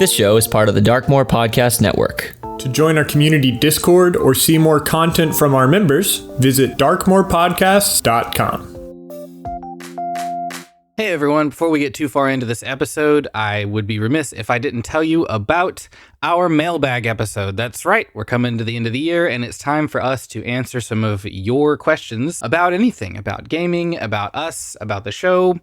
This show is part of the Darkmore Podcast Network. To join our community Discord or see more content from our members, visit darkmorepodcasts.com. Hey everyone, before we get too far into this episode, I would be remiss if I didn't tell you about our mailbag episode. That's right, we're coming to the end of the year and it's time for us to answer some of your questions about anything, about gaming, about us, about the show.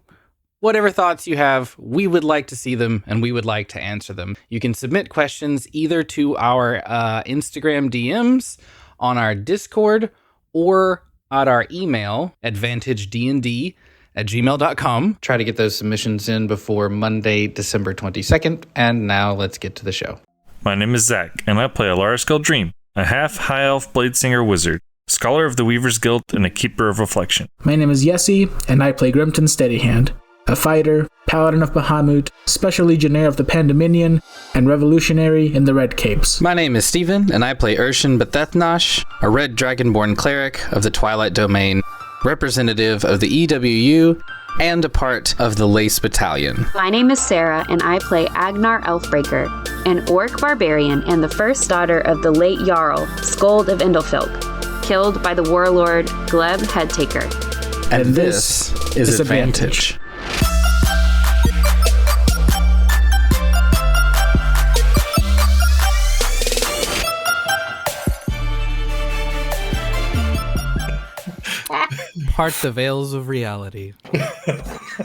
Whatever thoughts you have, we would like to see them and we would like to answer them. You can submit questions either to our Instagram DMs, on our Discord, or at our email, advantagednd@gmail.com. Try to get those submissions in before Monday, December 22nd. And now let's get to the show. My name is Zach, and I play Elaris Gaeldrim, a half-high elf bladesinger wizard, scholar of the Weaver's Guild, and a keeper of reflection. My name is Yessy, and I play Grimton Steadyhand, a fighter, paladin of Bahamut, special legionnaire of the Pandemonium, and revolutionary in the Red Capes. My name is Steven, and I play Irshen Bhethethnosh, a red dragonborn cleric of the Twilight Domain, representative of the EWU, and a part of the Lace Battalion. My name is Sarah, and I play Agnar Elfbreaker, an orc barbarian and the first daughter of the late Jarl, Skuld of Indlefolk, killed by the warlord Gleb Headtaker. And this is Advantage. Part the veils of reality.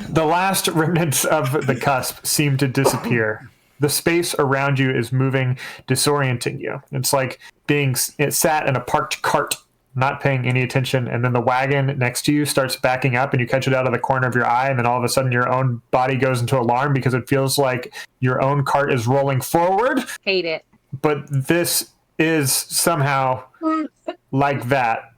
The last remnants of the cusp seem to disappear. The space around you is moving, disorienting you. It's like being sat in a parked cart, not paying any attention, and then the wagon next to you starts backing up and you catch it out of the corner of your eye, and then all of a sudden your own body goes into alarm because it feels like your own cart is rolling forward. Hate it. But this is somehow like that.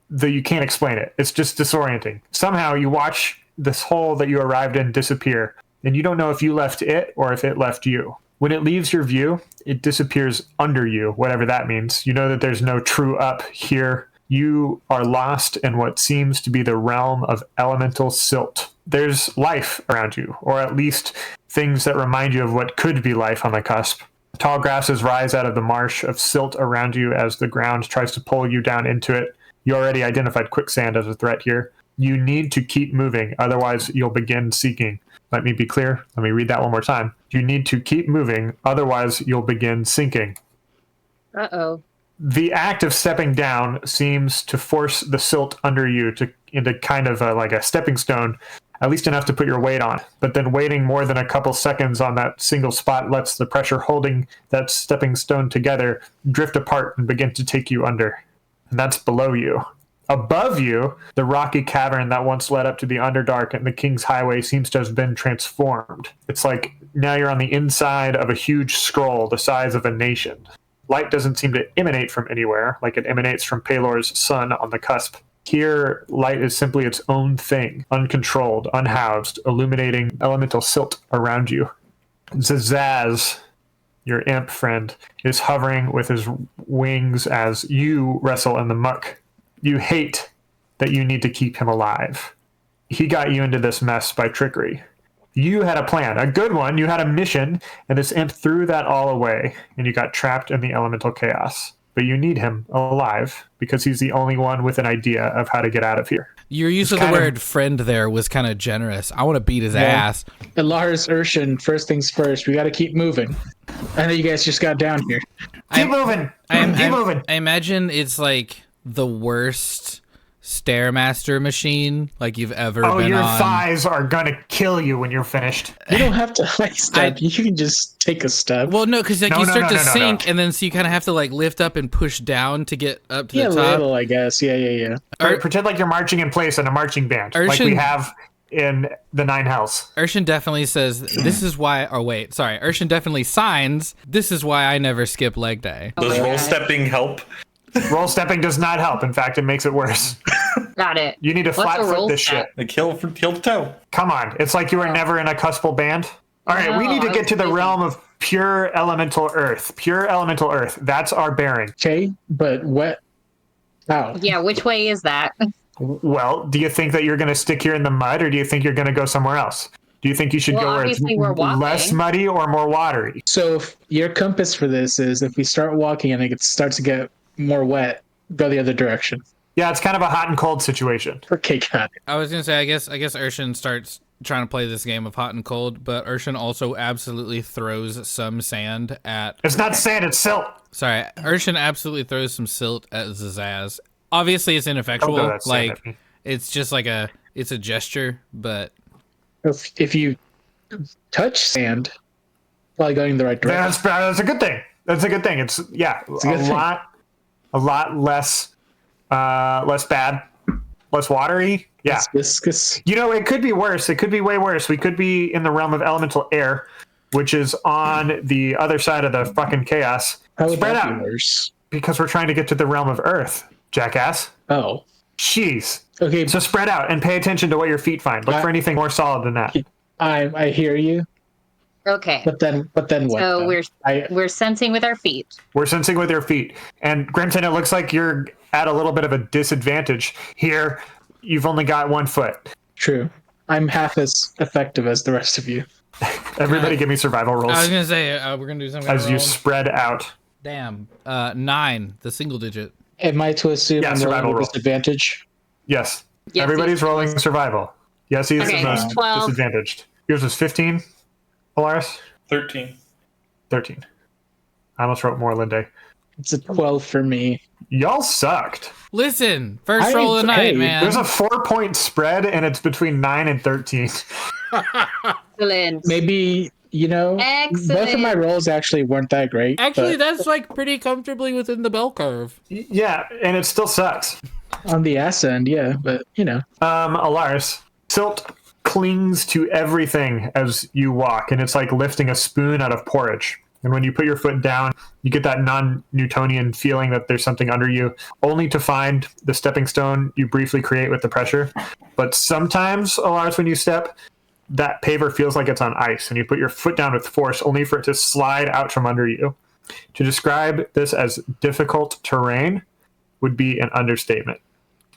Though you can't explain it. It's just disorienting. Somehow you watch this hole that you arrived in disappear, and you don't know if you left it or if it left you. When it leaves your view, it disappears under you, whatever that means. You know that there's no true up here. You are lost in what seems to be the realm of elemental silt. There's life around you, or at least things that remind you of what could be life on the cusp. Tall grasses rise out of the marsh of silt around you as the ground tries to pull you down into it. You already identified quicksand as a threat here. You need to keep moving, otherwise you'll begin seeking. Let me be clear. Let me read that one more time. You need to keep moving, otherwise you'll begin sinking. Uh-oh. The act of stepping down seems to force the silt under you into kind of like a stepping stone, at least enough to put your weight on. But then waiting more than a couple seconds on that single spot lets the pressure holding that stepping stone together drift apart and begin to take you under. And that's below you. Above you, the rocky cavern that once led up to the Underdark and the King's Highway seems to have been transformed. It's like now you're on the inside of a huge scroll the size of a nation. Light doesn't seem to emanate from anywhere, like it emanates from Pelor's sun on the cusp. Here, light is simply its own thing, uncontrolled, unhoused, illuminating elemental silt around you. Zazaz, your imp friend, is hovering with his wings as you wrestle in the muck. You hate that you need to keep him alive. He got you into this mess by trickery. You had a plan, a good one. You had a mission, and this imp threw that all away, and you got trapped in the elemental chaos. But you need him alive, because he's the only one with an idea of how to get out of here. Your use of the word friend there was kind of generous. I want to beat his ass. Elaris, Irshen, first things first. We got to keep moving. I know you guys just got down here. Keep moving. Keep moving. I imagine it's like the worst Stairmaster machine like you've ever been on. Oh, your thighs are going to kill you when you're finished. You don't have to step. You can just take a step. Well, no, because you start to sink, and then so you kind of have to like lift up and push down to get up to the top. Yeah, little, I guess. Yeah. Pretend like you're marching in place in a marching band, like we have in the Nine Hells. Irshen definitely says, this is why, Irshen definitely signs, this is why I never skip leg day. Does roll stepping help? Roll stepping does not help. In fact, it makes it worse. Got it. You need to flat foot this shit. Like heel to toe. Come on. It's like you were never in a cuspal band. All right, we need to get to the realm of pure elemental earth. Pure elemental earth. That's our bearing. Okay, but what? How? Yeah, which way is that? Well, do you think that you're going to stick here in the mud, or do you think you're going to go somewhere else? Do you think you should Well, go where it's obviously we're walking. less muddy or more watery? So if your compass for this is if we start walking and it starts to get more wet, go the other direction. Yeah, it's kind of a hot and cold situation. Okay, got it. I was gonna say, I guess Irshen starts trying to play this game of hot and cold, but Irshen also absolutely throws some sand at. It's not sand, it's silt. Sorry, Irshen absolutely throws some silt at Zazaz. Obviously, it's ineffectual. Don't throw that sand at me. It's just it's a gesture, but If you touch sand, probably going in the right direction. That's a good thing. That's a good thing. It's a good thing. a lot less bad, less watery. Yeah. It's viscous. You know, it could be worse. It could be way worse. We could be in the realm of elemental air, which is on the other side of the fucking chaos. How would Spread that out. be worse? Because we're trying to get to the realm of earth, jackass. Oh, Jeez. okay. So spread out and pay attention to what your feet find. Look for anything more solid than that. I hear you, Okay. but then what? So though? we're sensing with our feet. We're sensing with your feet. And Grimton, it looks like you're at a little bit of a disadvantage here. You've only got 1 foot. True. I'm half as effective as the rest of you. Everybody give me survival I was rolls gonna say we're gonna do something. as you spread out. Damn, 9, the single digit. Am I to assume Yeah, I'm survival rolling roll. with disadvantage? Yes. Yes, Everybody's yes. rolling survival. Yes, he's Okay, the most 12. disadvantaged. Yours was 15, Elaris? 13. 13. I almost wrote more, Linde. It's a 12 for me. Y'all sucked. Listen, first I roll of the ain't- night, hey, man. There's a 4-point spread, and it's between 9 and 13. Excellent. Maybe, both of my Excellent. rolls actually weren't that great. Actually, but that's like pretty comfortably within the bell curve. Yeah, and it still sucks. on the ass end, yeah, but Elaris, Silt clings to everything as you walk, and it's like lifting a spoon out of porridge. And when you put your foot down, you get that non-Newtonian feeling that there's something under you, only to find the stepping stone you briefly create with the pressure. But sometimes, Elaris, when you step, that paver feels like it's on ice, and you put your foot down with force, only for it to slide out from under you. To describe this as difficult terrain would be an understatement.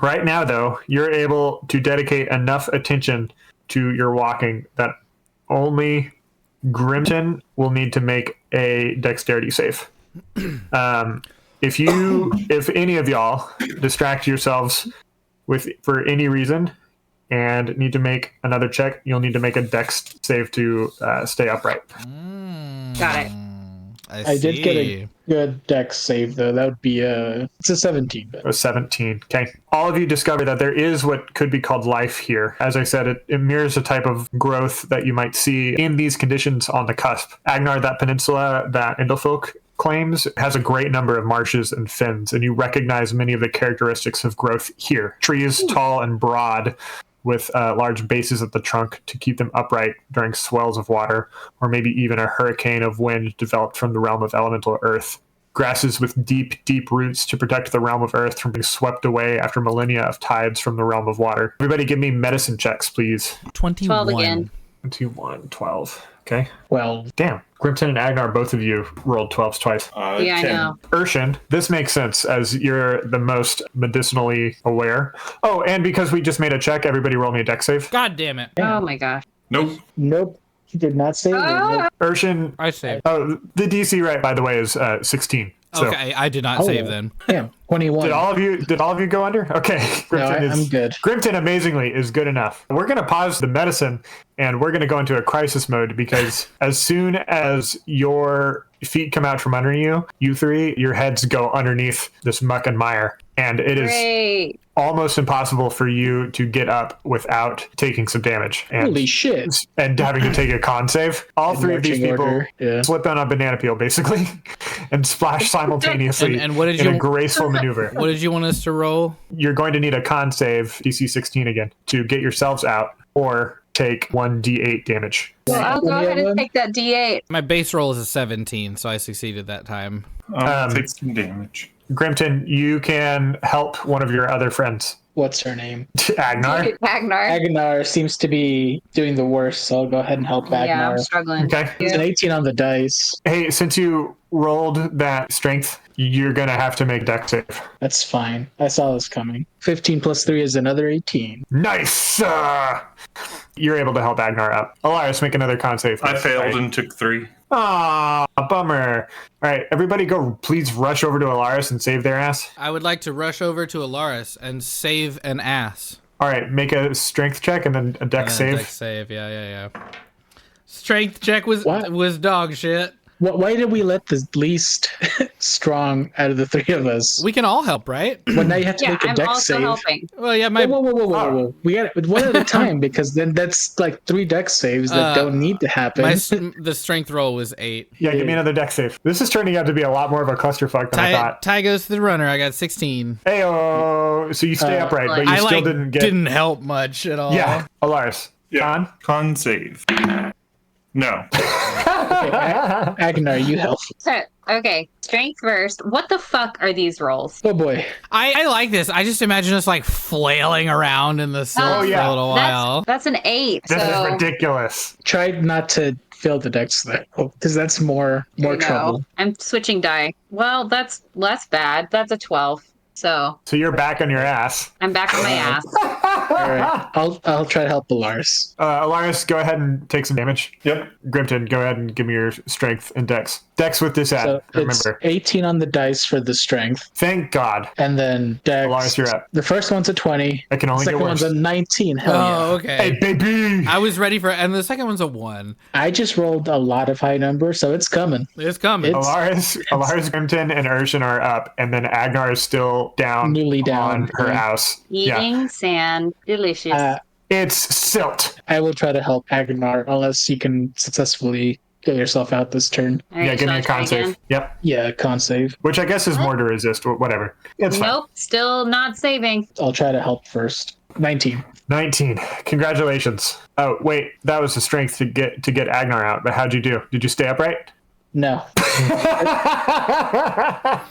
Right now, though, you're able to dedicate enough attention to your walking that only Grimton will need to make a dexterity save. If any of y'all distract yourselves for any reason and need to make another check, you'll need to make a dex save to stay upright. Got it. I did get a good dex save though. That would be it's a 17. It was 17. Okay. All of you discover that there is what could be called life here. As I said, it mirrors a type of growth that you might see in these conditions on the cusp. Agnar, that peninsula that Indelfolk claims, has a great number of marshes and fens, and you recognize many of the characteristics of growth here. Trees tall and broad, with large bases at the trunk to keep them upright during swells of water, or maybe even a hurricane of wind developed from the realm of elemental earth. Grasses with deep, deep roots to protect the realm of earth from being swept away after millennia of tides from the realm of water. Everybody give me medicine checks, please. 21. 12 again. 21, 12. Okay. Well, Damn. Grimton and Agnar, both of you rolled 12s twice. Yeah, I 10. know. Irshen, this makes sense as you're the most medicinally aware. Oh, and because we just made a check, everybody roll me a dex save. God damn it. Oh my gosh. Nope. nope. He did not save it. Ah! Irshen, I saved. oh, the DC right, by the way, is 16. So Okay, I did not save then. Yeah, 21. did all of you go under? Okay. No, I'm good. Grimton amazingly is good enough. We're going to pause the medicine and we're going to go into a crisis mode because as soon as your feet come out from under you, you three, your heads go underneath this muck and mire. And it is Great. almost impossible for you to get up without taking some damage Holy shit. and having to take a con save. All three of these Marching people order, yeah. slip on a banana peel basically and splash simultaneously And what did in you- a graceful maneuver. What did you want us to roll? You're going to need a con save, DC 16 again, to get yourselves out or take 1d8 damage. Well, I'll go Any ahead of and them? take that D8. My base roll is a 17, so I succeeded that time. Take some damage. Grimton, you can help one of your other friends. What's her name? Agnar. Agnar. Agnar seems to be doing the worst, so I'll go ahead and help Agnar. Yeah, I'm struggling. Okay. It's an 18 on the dice. Hey, since you rolled that strength, you're going to have to make dex save. That's fine. I saw this coming. 15 plus 3 is another 18. Nice! You're able to help Agnar up. Elaris, make another con save. I failed and took 3. Aw, bummer. All right, everybody go please rush over to Elaris and save their ass. I would like to rush over to Elaris and save an ass. All right, make a strength check and then a dex save. Dex save, yeah. Strength check was dog shit. Why did we let the least strong out of the three of us? We can all help, right? Well, now you have to make a I'm dex also save. helping. Well, yeah, Whoa. We got it one at a time because then that's like 3 dex saves that don't need to happen. The strength roll was 8. Yeah, give me another dex save. This is turning out to be a lot more of a clusterfuck than I thought. Ty goes to the runner. I got 16. Heyo! So you stay upright, but you still didn't help much at all. Yeah, Elaris. Yeah. Con save. No. Agnar, you help. So, okay, strength first. What the fuck are these rolls? Oh boy. I like this. I just imagine us like flailing around in the silt for a little while. That's an 8. This is ridiculous. Try not to fail the dex though, because that's more trouble. I'm switching die. Well, that's less bad. That's a 12. So you're back on your ass. I'm back on my ass. All right, I'll try to help Elaris. Elaris, go ahead and take some damage. Yep. Grimton, go ahead and give me your strength and dex. Dex with this So it's remember. 18 on the dice for the strength, Thank God. and then dex. Elaris, you're up. The first one's a 20. I can only Second get worse. one's a 19. Hell Oh, yeah. okay. Hey, baby! I was ready for, and the second one's a 1. I just rolled a lot of high numbers, so it's coming. It's coming. Elaris, Grimton, and Irshen are up, and then Agnar is still down Newly down. on her house. Eating sand. Delicious. It's Silt. I will try to help Agnar unless you can successfully get yourself out this turn. All right, Yeah, give shall me I a try con save. again? Yep. Yeah, con save. Which I guess is more to resist, whatever. It's fine. Nope, still not saving. I'll try to help first. 19. 19. Congratulations. Oh, wait, that was the strength to get Agnar out, but how'd you do? Did you stay upright? No.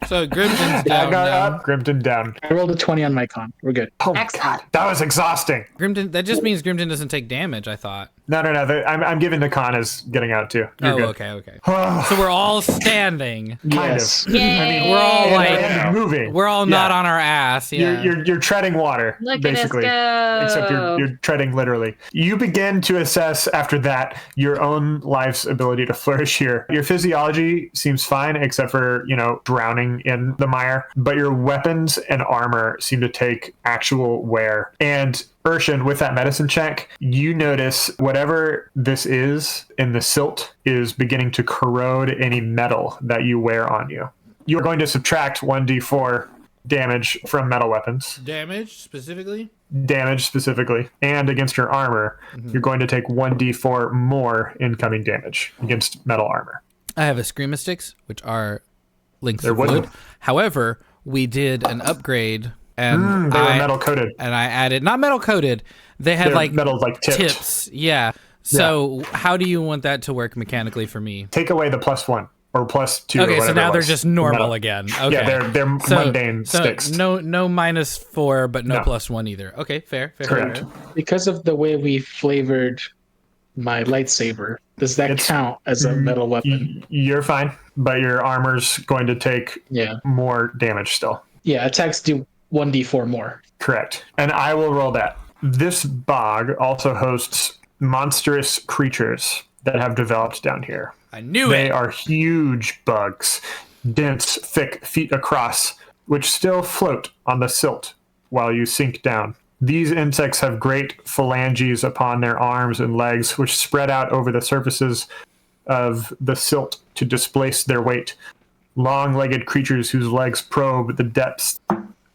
So Grimton's down Agnar now. up, Grimton down. I rolled a 20 on my con. We're good. Oh my Excellent. God, that was exhausting. Grimton, that just means Grimton doesn't take damage, I thought. No. I'm giving the con as getting out too. You're good. Okay. So we're all standing. Yes. Kind of. Yay. I mean, We're all and like, moving. we're all not on our ass. Yeah. You're treading water, Look basically. at us go. Except you're treading literally. You begin to assess after that your own life's ability to flourish here. Your physiology seems fine, except for, drowning in the mire. But your weapons and armor seem to take actual wear. And Irshen, with that medicine check, you notice whatever this is in the silt is beginning to corrode any metal that you wear on you. You're going to subtract 1d4 damage from metal weapons. Damage specifically? Damage specifically. And against your armor, you're going to take 1d4 more incoming damage against metal armor. I have escrimastics, which are links They're of wood. wooden. However, we did an upgrade, and They were metal coated. and I added not metal coated. They had They're like metal, like tipped. tips. Yeah. So how do you want that to work mechanically for me? Take away the +1 or +2. Okay, or so whatever now it they're was. just normal Metal. again. Okay. Yeah, they're mundane sticks. No -4, but no No. +1 either. Okay, fair. Correct. Because of the way we flavored my lightsaber, does that count as a metal weapon? You're fine, but your armor's going to take more damage still. Yeah, attacks do 1d4 more. Correct. And I will roll that. This bog also hosts monstrous creatures that have developed down here. I knew They it. are huge bugs, dense, thick, feet across, which still float on the silt while you sink down. These insects have great phalanges upon their arms and legs, which spread out over the surfaces of the silt to displace their weight. Long-legged creatures whose legs probe the depths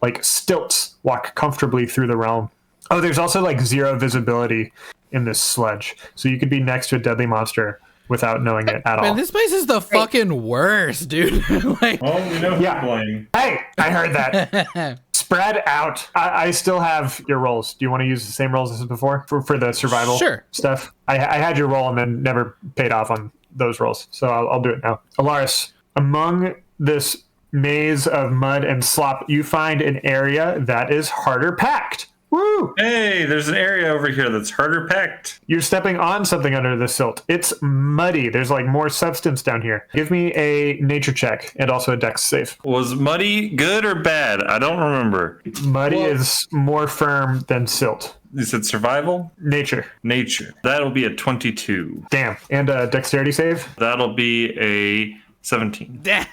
like stilts walk comfortably through the realm. Oh, there's also like 0 visibility in this sludge, so you could be next to a deadly monster without knowing it at all. Man, this place is the fucking worst, dude. Like, Well, we know who's Yeah. playing. Hey, I heard that. Spread out. I still have your rolls. Do you want to use the same rolls as before for the survival Sure. stuff? I had your roll and then never paid off on those rolls, so I'll do it now. Elaris, among this maze of mud and slop, you find an area that is harder packed. Woo! Hey, there's an area over here that's harder packed. You're stepping on something under the silt. It's muddy. There's like more substance down here. Give me a nature check and also a dex save. Was muddy good or bad? I don't remember. Muddy is more firm than silt. You said survival? Nature. Nature. That'll be a 22. Damn. And a dexterity save? That'll be a 17. Nice.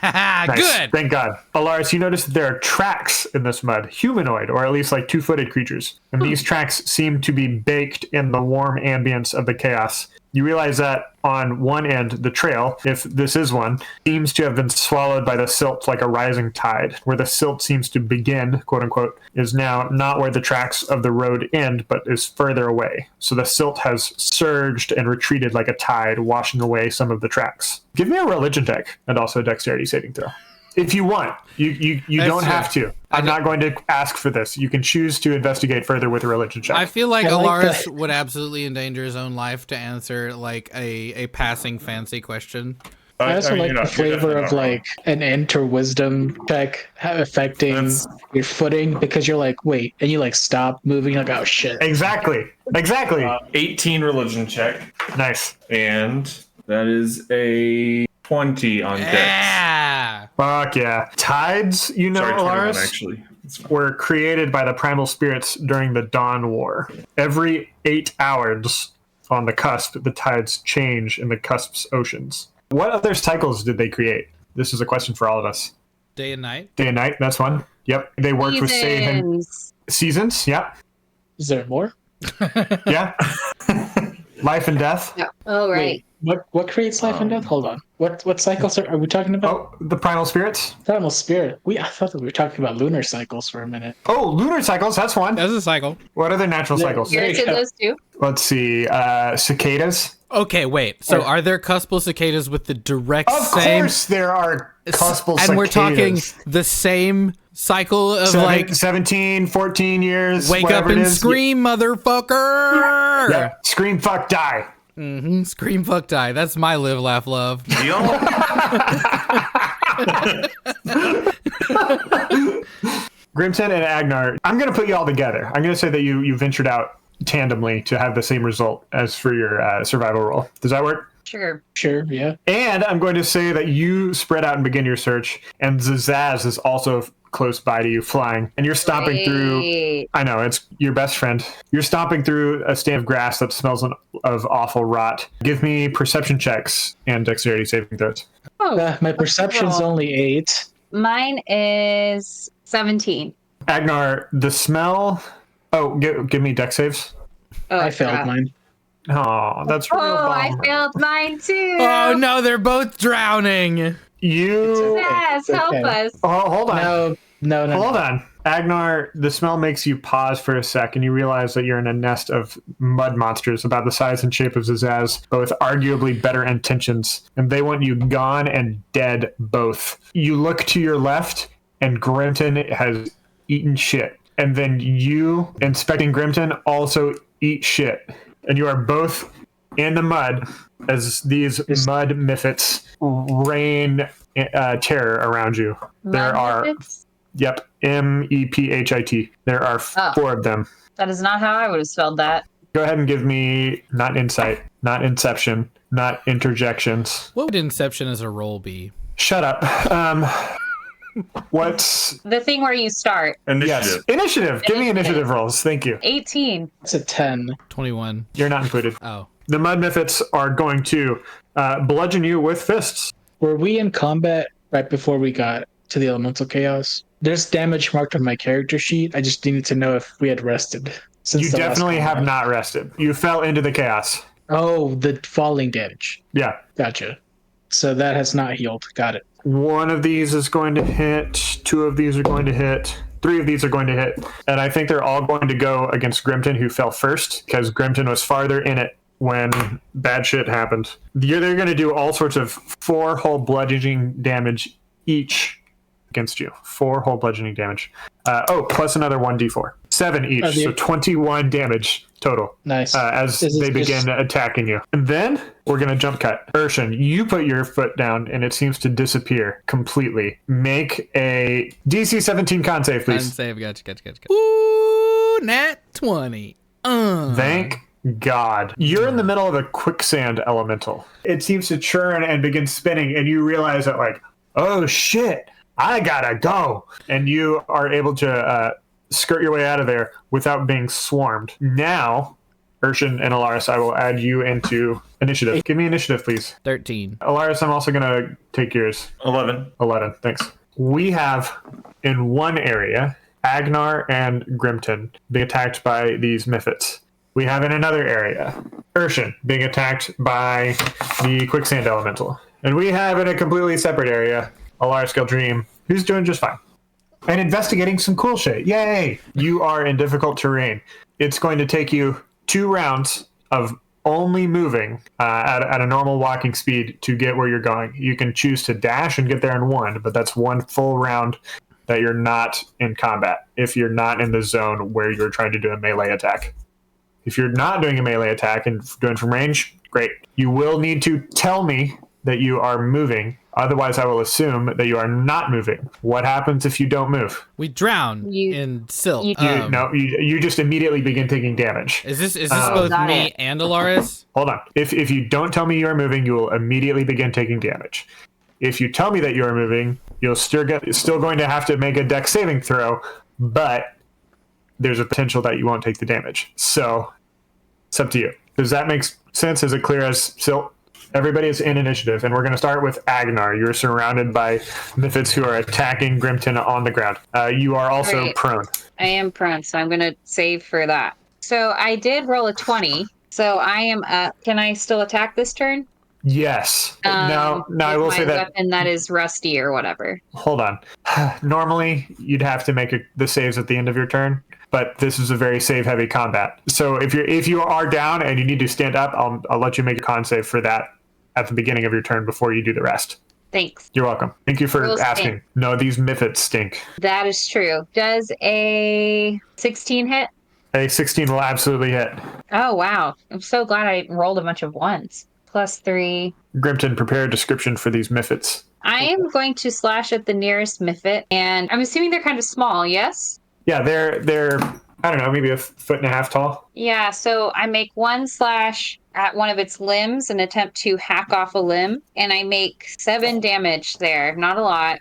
Good. Thank God. Elaris, you notice that there are tracks in this mud, humanoid, or at least like two-footed creatures. And these tracks seem to be baked in the warm ambience of the chaos. You realize that on one end, the trail, if this is one, seems to have been swallowed by the silt like a rising tide. Where the silt seems to begin, quote unquote, is now not where the tracks of the road end, but is further away. So the silt has surged and retreated like a tide, washing away some of the tracks. Give me a religion check and also a dexterity saving throw. If you want, you don't have to. I'm not going to ask for this. You can choose to investigate further with a religion check. I feel like I like Elaris that. would absolutely endanger his own life to answer like a passing fancy question. I also like the flavor of like an enter wisdom check affecting your footing because you're like, wait, and you like stop moving, you're like, oh shit. Exactly. 18 religion check. Nice. And that is a 20 on dex. Yeah. Fuck yeah. Tides, you know, Sorry, 21 Elaris, actually. It's fine. were created by the primal spirits during the Dawn War. Every 8 hours on the cusp, the tides change in the cusp's oceans. What other cycles did they create? This is a question for all of us. Day and night. Day and night, that's one. Yep. They worked with Save Seasons, yep. Is there more? Yeah. Life and death. Yeah. Oh, right. Wait, what creates life and death? Hold on. What cycles are we talking about? Oh, the primal spirits. Primal spirit. I thought that we were talking about lunar cycles for a minute. Oh, lunar cycles, that's one. That's a cycle. What other natural cycles? Yeah. Yours did those two. Let's see. Cicadas. Okay, wait. So are there cuspal cicadas with the direct Of same? course there are cuspal cicadas. And we're talking the same cycle of like 17, 14 years. wake up whatever it and is. scream, motherfucker. Yeah. Scream, fuck, die. Scream, fuck, die. That's my live, laugh, love. Grimton and Agnar, I'm going to put you all together. I'm going to say that you ventured out tandemly to have the same result as for your survival roll. Does that work? Sure. Sure, yeah. And I'm going to say that you spread out and begin your search, and Zazaz is also close by to you, flying, and you're stomping through. I know, it's your best friend. You're stomping through a stand of grass that smells of awful rot. Give me perception checks and dexterity saving throws. Oh, My perception's only 8. mine is 17. Agnar, the smell. Oh, give me dex saves. Oh, I failed crap. mine. Oh, that's real Oh, I bummer. failed mine too. Oh no, they're both drowning. You. Yes, It's help okay. us. Oh, hold on. No. Hold on. Agnar, the smell makes you pause for a sec, and you realize that you're in a nest of mud monsters about the size and shape of Zazaz, but with arguably better intentions, and they want you gone and dead both. You look to your left, and Grimton has eaten shit. And then you, inspecting Grimton, also eat shit. And you are both in the mud as these mud miffits rain terror around you. There are... Magnificent. Yep, MEPHIT. There are 4 of them. That is not how I would have spelled that. Go ahead and give me not insight, not inception, not interjections. What would Inception as a roll be? Shut up. What's The thing where you start. Initiative. yes? Initiative. Give me initiative rolls. Thank you. 18. It's a 10. 21. You're not included. Oh. The mud miffits are going to bludgeon you with fists. Were we in combat right before we got to the elemental chaos? There's damage marked on my character sheet. I just needed to know if we had rested. Since You the last definitely have combat. not rested. You fell into the chaos. Oh, the falling damage. Yeah. Gotcha. So that has not healed. Got it. One of these is going to hit. 2 of these are going to hit. 3 of these are going to hit. And I think they're all going to go against Grimton, who fell first, because Grimton was farther in it when bad shit happened. They're going to do all sorts of 4 whole bludgeoning damage each against you. 4 whole bludgeoning damage. Plus another 1d4. 7 each, so 21 damage total. Nice. As This is they begin just- attacking you. And then we're going to jump cut. Irshen, you put your foot down and it seems to disappear completely. Make a DC 17 con save, please. Unsave. Gotcha. Ooh, nat 20. Thank God. You're in the middle of a quicksand elemental. It seems to churn and begin spinning, and you realize that, like, oh shit, I gotta go. And you are able to skirt your way out of there without being swarmed. Now, Irshen and Elaris, I will add you into initiative. Give me initiative, please. 13. Elaris, I'm also going to take yours. 11. 11, thanks. We have, in one area, Agnar and Grimton being attacked by these Mephits. We have in another area, Irshen being attacked by the quicksand elemental. And we have in a completely separate area, Elaris Gaeldrim, who's doing just fine. And investigating some cool shit. Yay! You are in difficult terrain. It's going to take you 2 rounds of only moving at a normal walking speed to get where you're going. You can choose to dash and get there in 1, but that's 1 full round that you're not in combat if you're not in the zone where you're trying to do a melee attack. If you're not doing a melee attack and doing from range, great. You will need to tell me that you are moving. Otherwise, I will assume that you are not moving. What happens if you don't move? We drown in silt. You just immediately begin taking damage. Is this both me and Elaris? Hold on. If you don't tell me you are moving, you will immediately begin taking damage. If you tell me that you are moving, you'll still going to have to make a dex saving throw, but there's a potential that you won't take the damage. So it's up to you. Does that make sense? Is it clear as Silt? Everybody is in initiative, and we're going to start with Agnar. You're surrounded by Mephits who are attacking Grimton on the ground. You are also prone. I am prone, so I'm going to save for that. So I did roll a 20, so I am up. Can I still attack this turn? Yes. Now I will say that weapon that is rusty or whatever. Hold on. Normally, you'd have to make the saves at the end of your turn, but this is a very save-heavy combat. So if you are down and you need to stand up, I'll let you make a con save for that at the beginning of your turn before you do the rest. Thanks. You're welcome. Thank you for asking. Stink. No, these Mephits stink. That is true. Does a 16 hit? A 16 will absolutely hit. Oh, wow. I'm so glad I rolled a bunch of ones. +3. Grimton, prepare a description for these Mephits. I am going to slash at the nearest Mephit, and I'm assuming they're kind of small, yes? Yeah, they're I don't know, maybe 1.5 feet tall. Yeah, so I make 1 slash at one of its limbs and attempt to hack off a limb, and I make 7 damage there. Not a lot.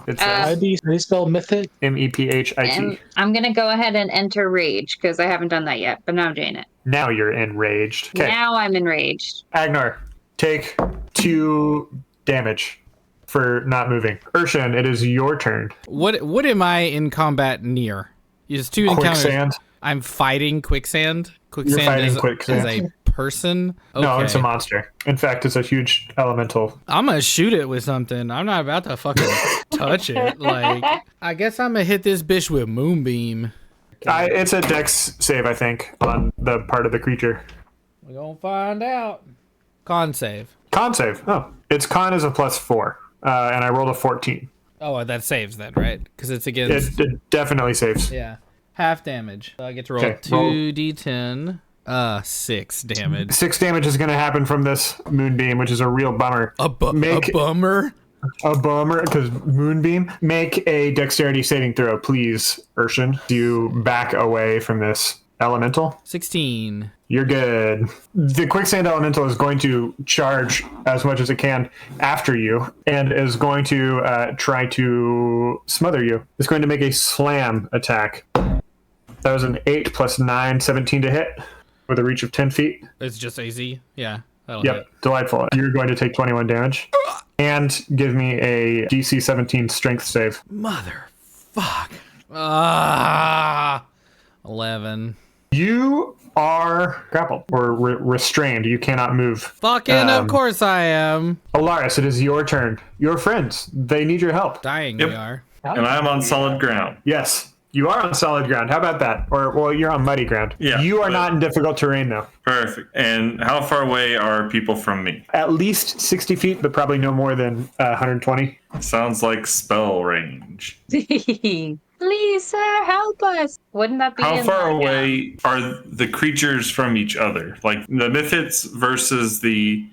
It's How do you spell Mephit? Mephit. I'm going to go ahead and enter Rage, because I haven't done that yet, but now I'm doing it. Now you're enraged. Okay. Now I'm enraged. Agnar, take 2 damage for not moving. Irshen, it is your turn. What am I in combat near? Is 2 encounters. Quicksand. I'm fighting quicksand. Quicksand, You're fighting quicksand. is a person. Okay. No, it's a monster. In fact, it's a huge elemental. I'm gonna shoot it with something. I'm not about to fucking touch it. Like, I guess I'm gonna hit this bitch with moonbeam. It's a dex save, I think, on the part of the creature. We're gonna find out. Con save. Con save. Oh, its con is a +4, and I rolled a 14. Oh, that saves then, right? Because it's against. It definitely saves. Yeah, half damage. So I get to roll Okay, 2d10. 6 damage. 6 damage is going to happen from this moonbeam, which is a real bummer. A bummer. A bummer, because moonbeam. Make a dexterity saving throw, please, Irshen. Do you back away from this elemental? 16. You're good. The quicksand elemental is going to charge as much as it can after you and is going to try to smother you. It's going to make a slam attack. That was an 8 + 9, 17 to hit with a reach of 10 feet. It's just AZ. Yeah. That'll Yep, hit. delightful. You're going to take 21 damage. And give me a DC 17 strength save. Motherfuck. 11. You are grappled or restrained. You cannot move. Fucking of course I am. Elaris, it is your turn. Your friends, they need your help. Dying Yep. we are. And I'm on solid ground. Yes, you are on solid ground. How about that? Well, you're on muddy ground. Yeah, You are but- not in difficult terrain, though. Perfect. And how far away are people from me? At least 60 feet, but probably no more than 120. Sounds like spell range. Please, sir, help us. Wouldn't that be How in, far like, away are the creatures from each other? Like the Mythics versus the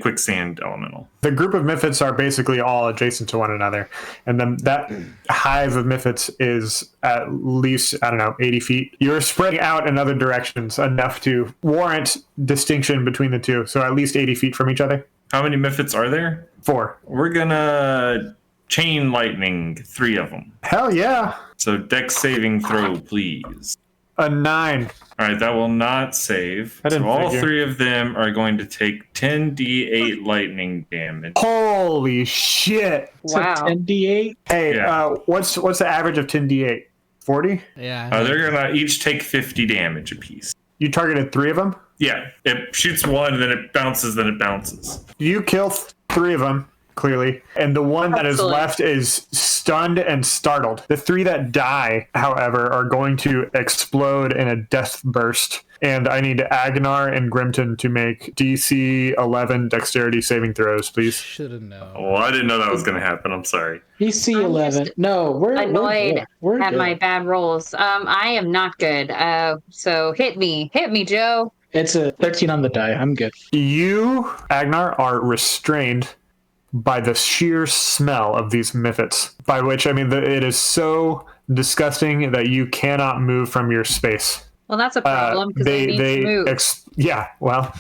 quicksand elemental. The group of Mythics are basically all adjacent to one another. And then that hive of Mythics is at least, 80 feet. You're spreading out in other directions enough to warrant distinction between the two. So at least 80 feet from each other. How many Mythics are there? 4. We're gonna chain lightning 3 of them. Hell yeah. So dex saving throw, please. A 9. All right, that will not save. I didn't So all figure. 3 of them are going to take 10d8 lightning damage. Holy shit. Wow. 10d8? Hey, Yeah. what's the average of 10d8? 40? Yeah. They're gonna each take 50 damage apiece. You targeted 3 of them? Yeah, it shoots 1, then it bounces, then it bounces. You kill 3 of them, clearly. And the one that is Excellent. left is stunned and startled. The 3 that die, however, are going to explode in a death burst. And I need Agnar and Grimton to make DC 11 dexterity saving throws, please. Should have known. Well, I didn't know that was gonna happen. I'm sorry. DC 11. No, we're Annoyed good. We're at good. my bad rolls. I am not good. So hit me, Joe. It's a 13 on the die. I'm good. You, Agnar, are restrained by the sheer smell of these Mythics, by which I mean it is so disgusting that you cannot move from your space. Well, that's a problem because they need to move.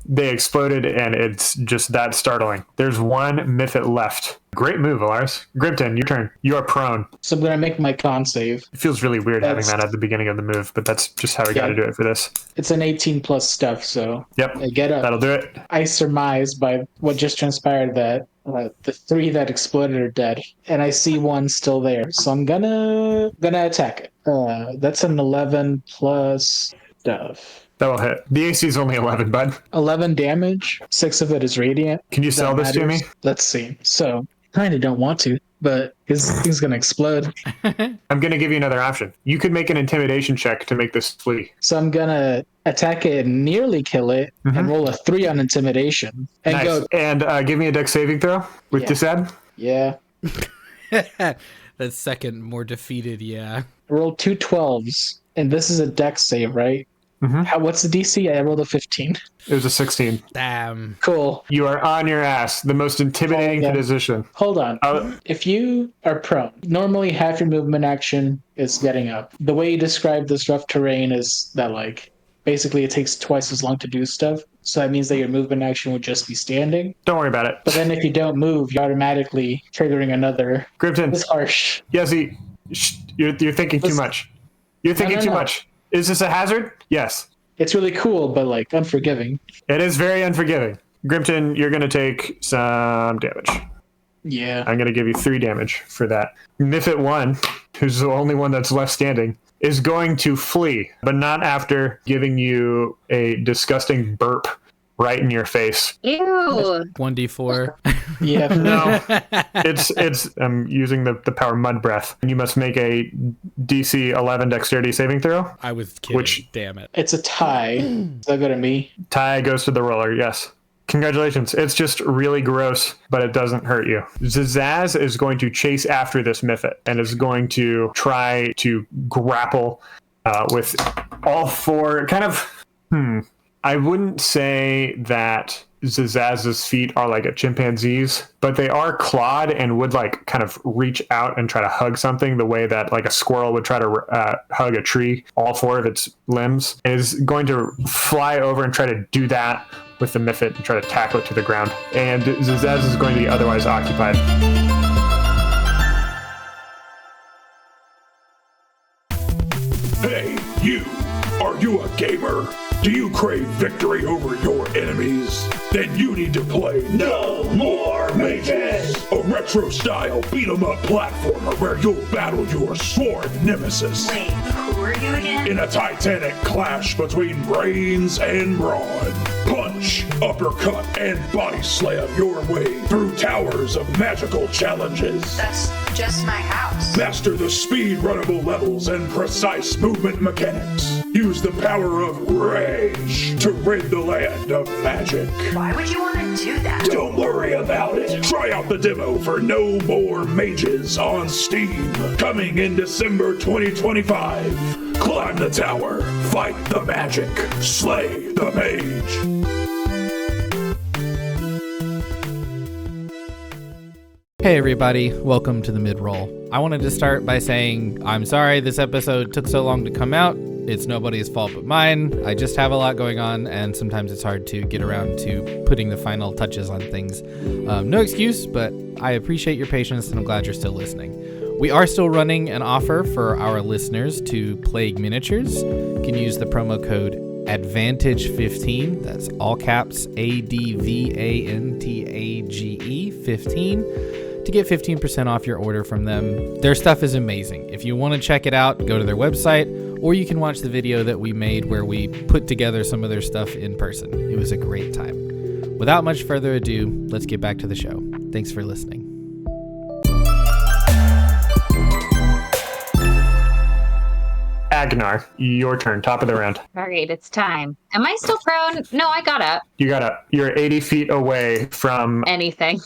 They exploded and it's just that startling. There's 1 Mythic left. Great move, Elaris. Grimton, your turn. You are prone. So I'm going to make my con save. It feels really weird having That's- that at the beginning of the move, but that's just how we got to Yeah. do it for this. It's an 18 plus stuff, so Yep, I get up. that'll do it. I surmise by what just transpired that the 3 that exploded are dead, and I see 1 still there. So I'm gonna attack it. That's an 11 plus stuff. That'll hit. The AC is only 11, bud. 11 damage. 6 of it is radiant. Can you sell this to me? Matters. Let's see. So kind of don't want to, but his thing's gonna explode. I'm going to give you another option. You could make an intimidation check to make this flee. So I'm gonna attack it and nearly kill it, and roll a 3 on intimidation, and Nice. go. And give me a dex saving throw with Yeah. disad. Yeah. That second more defeated, yeah. I rolled 2 12s, and this is a dex save, right? What's the DC? I rolled a 15. It was a 16. Damn. Cool. You are on your ass. The most intimidating Oh, yeah. position. Hold on. Oh. If you are prone, normally half your movement action is getting up. The way you describe this rough terrain is that, like, basically it takes twice as long to do stuff. So that means that your movement action would just be standing. Don't worry about it. But then if you don't move, you're automatically triggering another. Grimton, It's harsh. Yessy, you're thinking too much. You're thinking too no. much. Is this a hazard? Yes. It's really cool, but, like, unforgiving. It is very unforgiving. Grimton, you're going to take some damage. Yeah. I'm going to give you 3 damage for that. Mythic 1, who's the only one that's left standing, is going to flee, but not after giving you a disgusting burp right in your face. Ew. 1d4. Yeah. No, it's I'm using the power mud breath. You must make a DC 11 dexterity saving throw. I was kidding. Which- Damn it. It's a tie. Does that go to me? Tie goes to the roller, yes. Congratulations. It's just really gross, but it doesn't hurt you. Zazaz is going to chase after this Mythic and is going to try to grapple with all 4. I wouldn't say that Zazaz's feet are like a chimpanzee's, but they are clawed and would like kind of reach out and try to hug something the way that like a squirrel would try to hug a tree, all 4 of its limbs. It is going to fly over and try to do that with the Mythic and try to tackle it to the ground. And Zazaz is going to be otherwise occupied. Hey, you! Are you a gamer? Do you crave victory over your enemies? Then you need to play No More Mages! A retro-style beat-em-up platformer where you'll battle your sworn nemesis. Wait, who are you again? In a titanic clash between brains and brawn. Punch, uppercut, and body slam your way through towers of magical challenges. That's just my house. Master the speed-runnable levels and precise movement mechanics. Use the power of rage to rid the land of magic. Why would you want to do that. Don't worry about it. Try out the demo for No More Mages on Steam. Coming in December 2025. Climb the tower, fight the magic, slay the mage. Hey everybody, welcome to the mid-roll. I wanted to start by saying I'm sorry this episode took so long to come out. It's nobody's fault but mine. I just have a lot going on, and sometimes it's hard to get around to putting the final touches on things. No excuse, but I appreciate your patience, and I'm glad you're still listening. We are still running an offer for our listeners to Plague Miniatures. You can use the promo code ADVANTAGE15, that's all caps ADVANTAGE 15, to get 15% off your order from them. Their stuff is amazing. If you want to check it out, go to their website, or you can watch the video that we made where we put together some of their stuff in person. It was a great time. Without much further ado, let's get back to the show. Thanks for listening. Agnar, your turn. Top of the round. All right, it's time. Am I still prone? No, I got up. You got up. You're 80 feet away from Anything.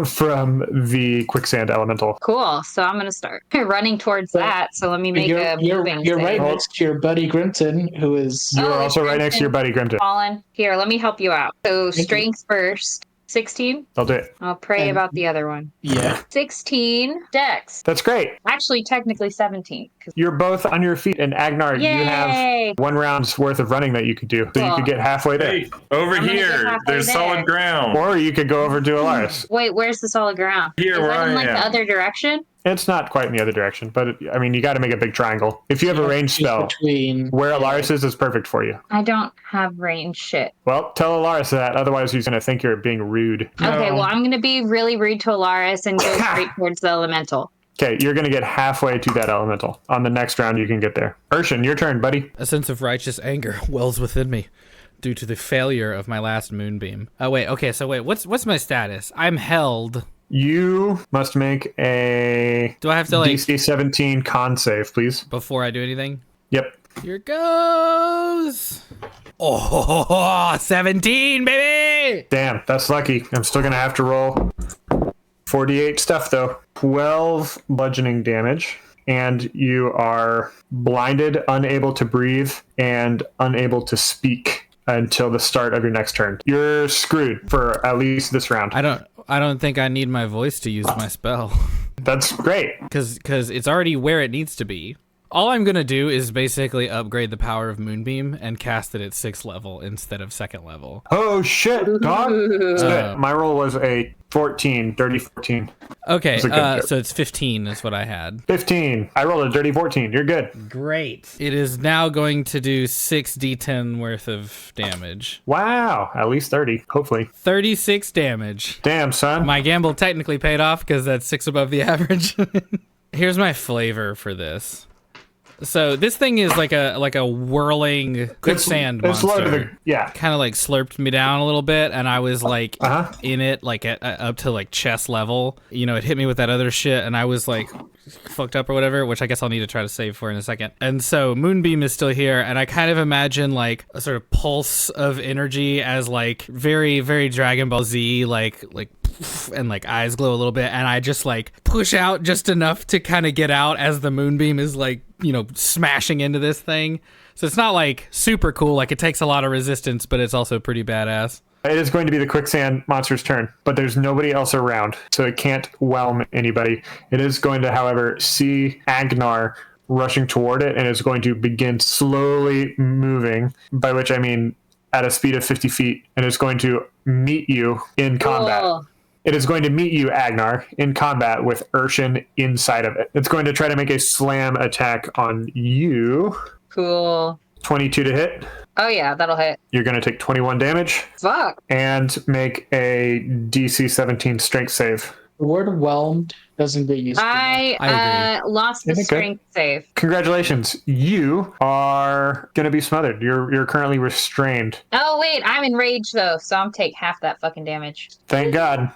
from the quicksand elemental. Cool. So I'm going to start running towards that. So let me make a moving You're save. right next to your buddy Grimton, who is... You're Oh, also right next to your buddy Grimton. Fallen. Here, let me help you out. So Thank strength first. 16. I'll do it. I'll pray And- about the other one. Yeah. 16. Dex. That's great. Actually, technically 17. 'cause- You're both on your feet, and Agnar, you have Yay! 1 round's worth of running that you could do. So you Cool. could get halfway there. Hey, over I'm gonna get here. halfway There's there. solid ground. Or you could go over to Elaris. Wait, where's the solid ground? Here, Is where that in I the am. other direction? It's not quite in the other direction, but you got to make a big triangle. If you have a ranged spell, Between... where Elaris is perfect for you. I don't have range shit. Well, tell Elaris that, otherwise he's going to think you're being rude. Okay, well, I'm going to be really rude to Elaris and go straight towards the elemental. Okay, you're going to get halfway to that elemental. On the next round, you can get there. Irshen, your turn, buddy. A sense of righteous anger wells within me due to the failure of my last moonbeam. What's my status? I'm held. You must make a Do I have to like DC 17 con save, please. before I do anything? Yep. Here goes. Oh, 17, baby! Damn, that's lucky. I'm still going to have to roll 48 stuff, though. 12 bludgeoning damage. And you are blinded, unable to breathe, and unable to speak until the start of your next turn. You're screwed for at least this round. I don't think I need my voice to use my spell. That's great. Cause it's already where it needs to be. All I'm gonna do is basically upgrade the power of Moonbeam and cast it at 6th level instead of 2nd level. Oh, shit, dog. My roll was a 14, dirty 14. Okay, That's a good so it's 15 is what I had. 15. I rolled a dirty 14. You're good. Great. It is now going to do 6d10 worth of damage. Wow. At least 30, hopefully. 36 damage. Damn, son. My gamble technically paid off because that's 6 above the average. Here's my flavor for this. So this thing is like a whirling quicksand It's monster. loaded. Yeah. Kind of like slurped me down a little bit, and I was like in it like at up to like chest level. You know, it hit me with that other shit, and I was like fucked up or whatever, which I guess I'll need to try to save for in a second. And so Moonbeam is still here, and I kind of imagine like a sort of pulse of energy as like very, very Dragon Ball Z, like and like eyes glow a little bit, and I just like push out just enough to kind of get out as the Moonbeam is like, you know, smashing into this thing. So it's not like super cool, like it takes a lot of resistance, but it's also pretty badass. It is going to be the quicksand monster's turn, but there's nobody else around, so it can't whelm anybody. It is going to, however, see Agnar rushing toward it, and it's going to begin slowly moving, by which I mean at a speed of 50 feet, and it's going to meet you in combat. Cool. It is going to meet you, Agnar, in combat with Irshen inside of it. It's going to try to make a slam attack on you. Cool. 22 to hit. Oh, yeah, that'll hit. You're going to take 21 damage Fuck. and make a DC 17 strength save. The word whelmed doesn't get used to. I agree. lost the Okay. strength save. Congratulations. You are going to be smothered. You're currently restrained. Oh, wait, I'm enraged, though, so I'm take half that fucking damage. Thank God.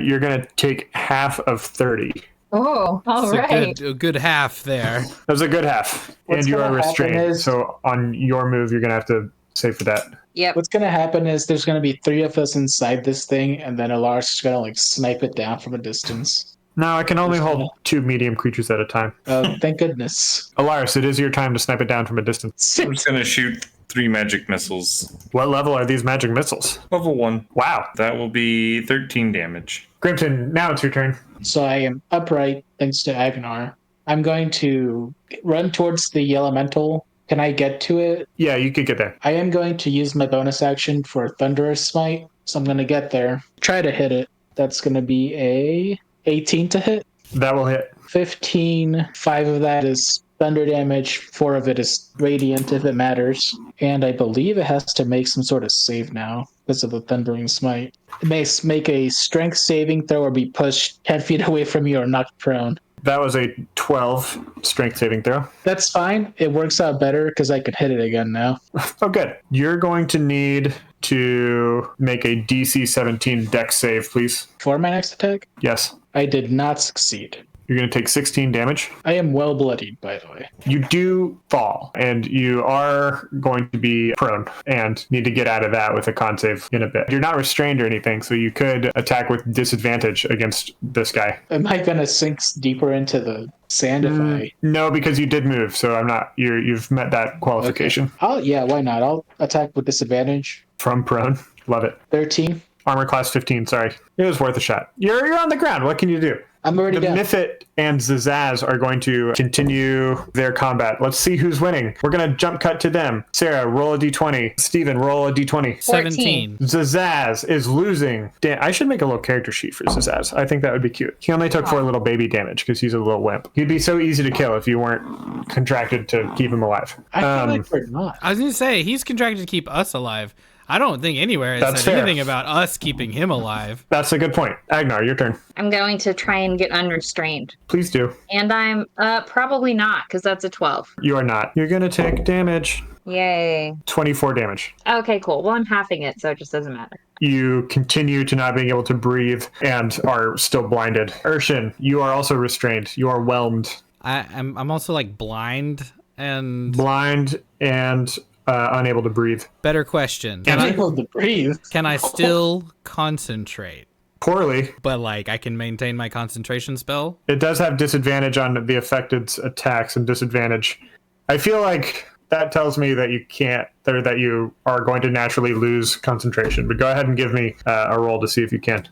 You're going to take half of 30. Oh, all So right. a good half there. That was a good half. What's And you gonna are happen restrained. is- So on your move, you're going to have to save for that. Yep. What's gonna happen is there's gonna be 3 of us inside this thing, and then Elaris is gonna like snipe it down from a distance. No, I can only hold 2 medium creatures at a time. Oh, thank goodness. Elaris, it is your time to snipe it down from a distance. I'm just going to shoot 3 magic missiles. What level are these magic missiles? Level 1. Wow. That will be 13 damage. Grimton, now it's your turn. So I am upright thanks to Agnar. I'm going to run towards the elemental. Can I get to it? Yeah, you could get there. I am going to use my bonus action for Thunderous Smite. So I'm going to get there. Try to hit it. That's going to be a 18 to hit. That will hit. 15. 5 of that is thunder damage. 4 of it is radiant if it matters. And I believe it has to make some sort of save now because of the Thundering Smite. It may make a strength saving throw or be pushed 10 feet away from you or knocked prone. That was a 12 strength saving throw. That's fine. It works out better because I could hit it again now. Oh, good. You're going to need to make a DC 17 dex save, please. For my next attack, Yes. I did not succeed. You're going to take 16 damage. I am well bloodied, by the way. You do fall, and you are going to be prone and need to get out of that with a con save in a bit. You're not restrained or anything, so you could attack with disadvantage against this guy. Am I going to sink deeper into the sand if I... No, because you did move, so I'm not. You've met that qualification. Yeah, why not? I'll attack with disadvantage. From prone. Love it. 13. Armor class 15, sorry. It was worth a shot. You're on the ground. What can you do? I'm already The down. Mifit and Zazaz are going to continue their combat. Let's see who's winning. We're going to jump cut to them. Sarah, roll a d20. Steven, roll a d20. 17. Zazaz is losing. I should make a little character sheet for Zazaz. I think that would be cute. He only took 4 little baby damage because he's a little wimp. He'd be so easy to kill if you weren't contracted to keep him alive. I feel like we're not. I was going to say, he's contracted to keep us alive. I don't think anywhere it That's said fair. anything about us keeping him alive. That's a good point. Agnar, your turn. I'm going to try and get unrestrained. Please do. And I'm probably not, because that's a 12. You are not. You're going to take damage. Yay. 24 damage. Okay, cool. Well, I'm halving it, so it just doesn't matter. You continue to not being able to breathe and are still blinded. Irshen, you are also restrained. You are whelmed. I'm also like blind and... Blind and unable to breathe. Better question. Unable to breathe. Can I still concentrate? Poorly. But like I can maintain my concentration spell? It does have disadvantage on the affected attacks and disadvantage. I feel like that tells me that you can't, or that you are going to naturally lose concentration. But go ahead and give me a roll to see if you can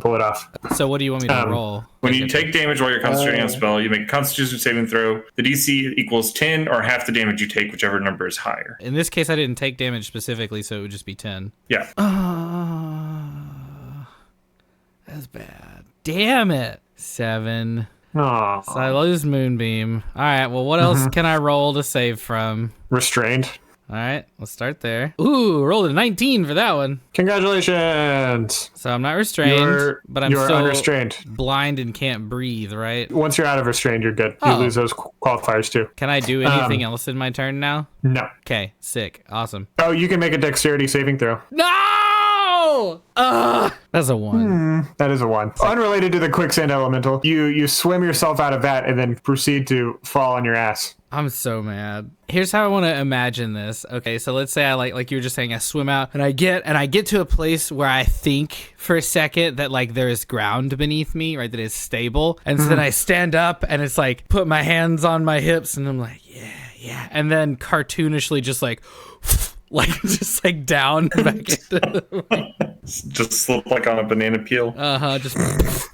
pull it off. So what do you want me to roll? When you take damage while you're concentrating on a spell, you make a Constitution saving throw. The DC equals 10 or half the damage you take, whichever number is higher. In this case, I didn't take damage specifically, so it would just be 10. Yeah. That's bad. Damn it. 7. Aww. So I lose Moonbeam. All right, well, what else can I roll to save from? Restrained. All right, let's start there. Ooh, rolled a 19 for that one. Congratulations. So I'm not restrained, but I'm you're still unrestrained. blind and can't breathe, right? Once you're out of restrained, you're good. You Oh. lose those qualifiers too. Can I do anything else in my turn now? No. Okay, sick. Awesome. Oh, you can make a dexterity saving throw. No! That's a 1. That is a 1. Unrelated to the quicksand elemental, you swim yourself out of that and then proceed to fall on your ass. I'm so mad. Here's how I want to imagine this. Okay, so let's say I like you were just saying, I swim out and I get to a place where I think for a second that like there is ground beneath me, right? That is stable. And so then I stand up and it's like put my hands on my hips and I'm like, yeah. And then cartoonishly just like just like down back into the Just slip like on a banana peel. just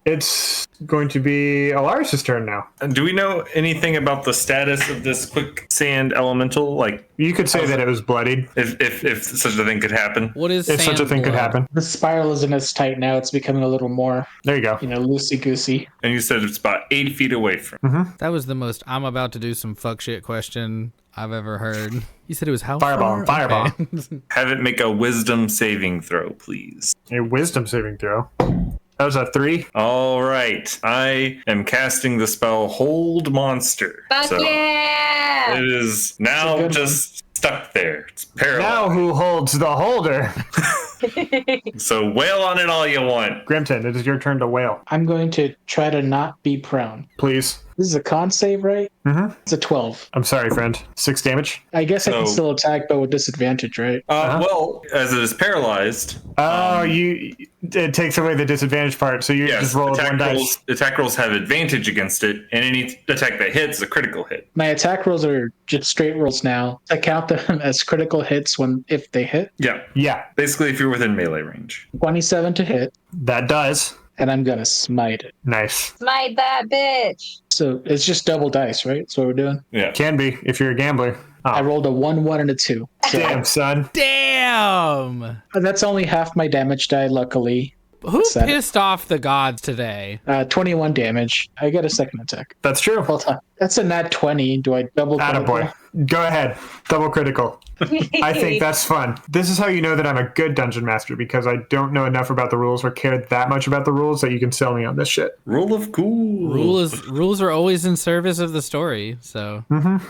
It's going to be Elaris' turn now. Do we know anything about the status of this quicksand elemental? Like, You could say that it was bloodied, if such a thing could happen. what is if such a sand thing could blood? happen. The spiral isn't as tight now. It's becoming a little more, There you go. loosey-goosey. And you said it's about 8 feet away from. That was the most I'm about to do some fuck shit question I've ever heard. You said it was how Fireball, far? fireball. Okay. Have it make a wisdom saving throw, please. A wisdom saving throw. That was a 3. All right. I am casting the spell Hold Monster. Fuck yeah! It is now good just stuck there. It's paralyzed. Now who holds the holder? So wail on it all you want. Grimton, it is your turn to wail. I'm going to try to not be prone. Please. This is a con save, right? Mm-hmm. It's a 12. I'm sorry, friend. 6 damage. I guess I can So- still attack, but with disadvantage, right? Well, as it is paralyzed. It takes away the disadvantage part, so you just roll one dice. Attack rolls have advantage against it, and any attack that hits is a critical hit. My attack rolls are just straight rolls now. I count them as critical hits if they hit. Yeah, Basically, if you're within melee range. 27 to hit, that does. and I'm gonna smite it. Nice. Smite that bitch. So it's just double dice, right? That's what we're doing. Yeah. Can be if you're a gambler. I rolled a 1, 1, and a 2. So Damn, son. Damn! that's only half my damage die, luckily. Who Set it. pissed off the gods today? 21 damage. I get a second attack. That's true. Hold on. That's a nat 20. Do I double Attaboy. critical? Go ahead. Double critical. I think that's fun. This is how you know that I'm a good dungeon master, because I don't know enough about the rules or care that much about the rules that you can sell me on this shit. Rule of cool. Rules are always in service of the story, so.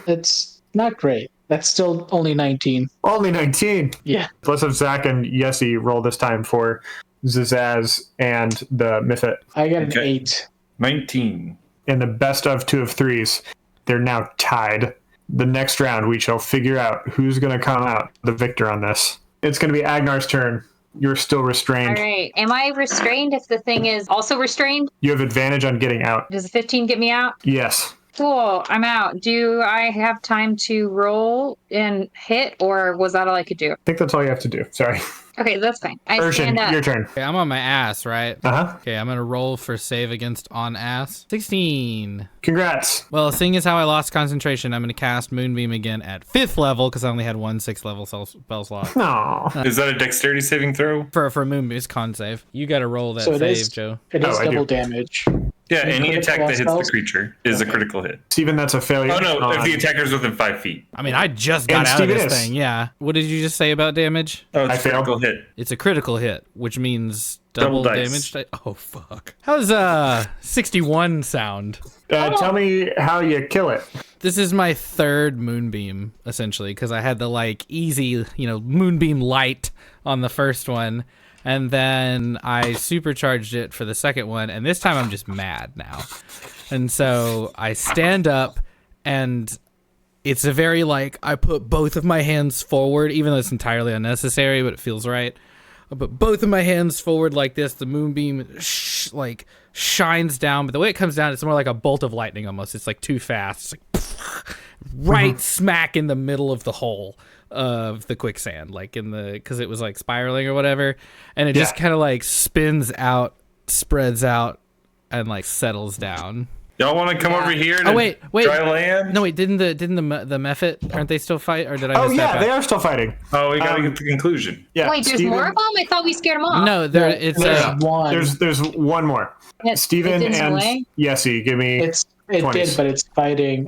It's not great. That's still only 19. Only 19. Yeah. Let's have Zach and Yessy roll this time for Zazaz and the Mythit. I got an Okay. 8. 19. In the best of 2 of 3s, they're now tied. The next round, we shall figure out who's going to come out the victor on this. It's going to be Agnar's turn. You're still restrained. All right. Am I restrained if the thing is also restrained? You have advantage on getting out. Does a 15 get me out? Yes. Cool. I'm out. Do I have time to roll and hit, or was that all I could do? I think that's all you have to do. Sorry. Okay, that's fine. I stand Irshen, up. your turn. Okay, I'm on my ass, right? Uh-huh. Okay, I'm gonna roll for save against on ass. 16. Congrats. Well, seeing as how I lost concentration, I'm gonna cast Moonbeam again at 5th level, because I only had one 6th level spell slot. Aw. Is that a dexterity saving throw? For Moonbeam, it's con save. You gotta roll that So it save, is- Joe. It is I do. double damage. Yeah, any critical attack that hits the spells? creature is a critical hit. Steven, that's a failure. Oh no, if on- the attacker's within 5 feet. I mean, I just got And out of Steven this is. thing, yeah. What did you just say about damage? Oh, it's I a failed. critical hit. It's a critical hit, which means Double double dice. damage. Oh, fuck. How's 61 sound? Tell me how you kill it. This is my 3rd Moonbeam, essentially, because I had the, like, easy, Moonbeam light on the first one, and then I supercharged it for the second one, and this time I'm just mad now. And so I stand up, and it's a very, I put both of my hands forward, even though it's entirely unnecessary, but it feels right. I put both of my hands forward like this. The moonbeam, shines down, but the way it comes down, it's more like a bolt of lightning almost. It's, too fast. It's, right smack in the middle of the hole of the quicksand, because it was, spiraling or whatever. And it just kind of, spins out, spreads out, and, settles down. Y'all want to come over here to wait. dry land? No, wait, didn't the Mephit, aren't they still fight, or did I Oh, miss that yeah, part? they are still fighting. Oh, we gotta get to the conclusion. Yeah. Wait, there's Steven- more of them? I thought we scared them off. No, it's There's one. There's one more. It Steven didn't and away? Yessy, give me It 20s. did, but it's fighting.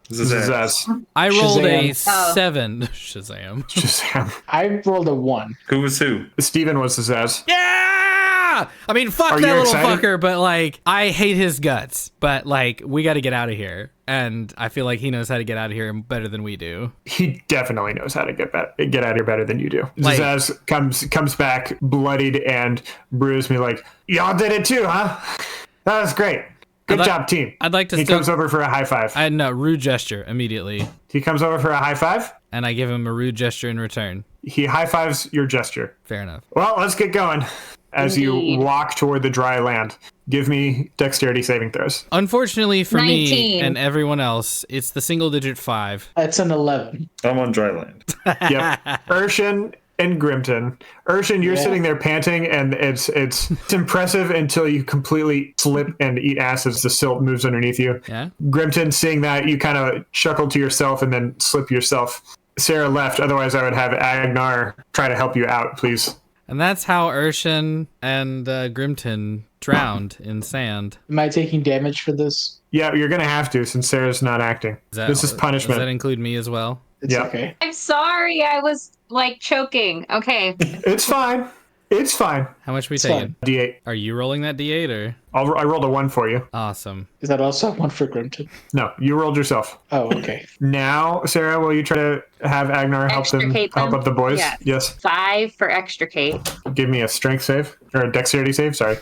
Zazaz. I rolled a Shazam. 7. Shazam. Shazam. I rolled a 1. Who was who? Steven was Zazaz. Yeah! I mean, fuck Are that you little excited? fucker, but, I hate his guts. But, we gotta get out of here. And I feel like he knows how to get out of here better than we do. He definitely knows how to get out of here better than you do. Like- Zazaz comes back bloodied and bruised me like, y'all did it too, huh? That was great. Good job, team. I'd like to He still... comes over for a high five. I no, rude gesture immediately. He comes over for a high five. And I give him a rude gesture in return. He high fives your gesture. Fair enough. Well, let's get going. As you Indeed. walk toward the dry land, give me dexterity saving throws. Unfortunately for me 19. and everyone else, it's the single-digit 5. That's an 11. I'm on dry land. Yep. Irshen and Grimton. Irshen, you're Yeah. sitting there panting, and it's impressive until you completely slip and eat ass as the silt moves underneath you. Yeah? Grimton, seeing that, you kind of chuckle to yourself and then slip yourself. Sarah left, otherwise I would have Agnar try to help you out, please. And that's how Irshen and Grimton drowned in sand. Am I taking damage for this? Yeah, you're going to have to since Sarah's not acting. This is punishment. Does that include me as well? It's Yeah. okay. I'm sorry. I was choking. Okay. It's fine. It's fine. How much we It's taking? D8. Are you rolling that D8 or? I rolled a 1 for you. Awesome. Is that also one for Grimton? No, you rolled yourself. Oh, okay. Now, Sarah, will you try to have Agnar help Extricate them? up the boys? Yes. Yes. 5 for extricate. Give me a strength save or a dexterity save. Sorry.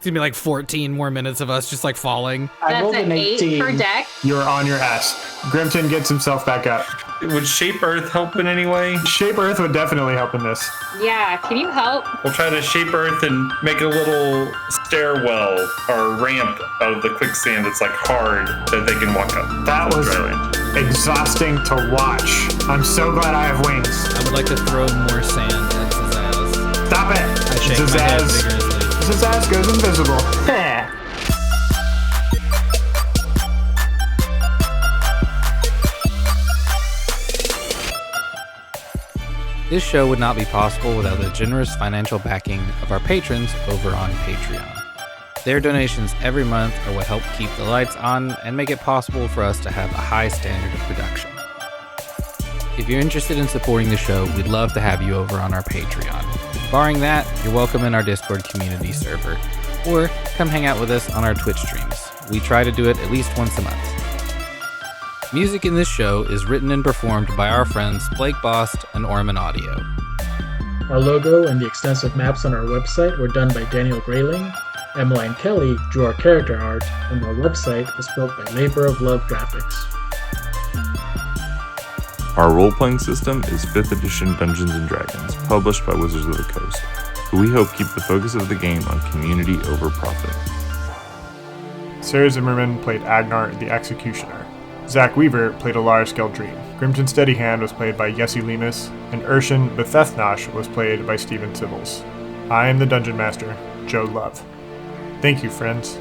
It's gonna be like 14 more minutes of us just like falling. I That's rolled an an 8 18. per deck. You're on your ass. Grimton gets himself back up. Would Shape Earth help in any way? Shape Earth would definitely help in this. Yeah, can you help? We'll try to Shape Earth and make a little stairwell or ramp out of the quicksand that's like hard that they can walk up. That was Dryland. exhausting to watch. I'm so glad I have wings. I would like to throw more sand at Zazaz. Stop it! I shake my head vigorously. Zazaz goes invisible. This show would not be possible without the generous financial backing of our patrons over on Patreon. Their donations every month are what help keep the lights on and make it possible for us to have a high standard of production. If you're interested in supporting the show, we'd love to have you over on our Patreon. Barring that, you're welcome in our Discord community server, or come hang out with us on our Twitch streams. We try to do it at least once a month. Music in this show is written and performed by our friends Blake Bost and Orman Audio. Our logo and the extensive maps on our website were done by Daniel Grayling. Emmaline Kelly drew our character art, and our website was built by Labor of Love Graphics. Our role-playing system is 5th edition Dungeons & Dragons, published by Wizards of the Coast, who we hope keep the focus of the game on community over profit. Sarah Zimmerman played Agnar the Executioner. Zach Weaver played Elaris Gaeldrim. Grimton Steadyhand was played by Yessy Lemus, and Irshen Bhethethnosh was played by Sivils. I am the Dungeon Master, Joe Love. Thank you, friends.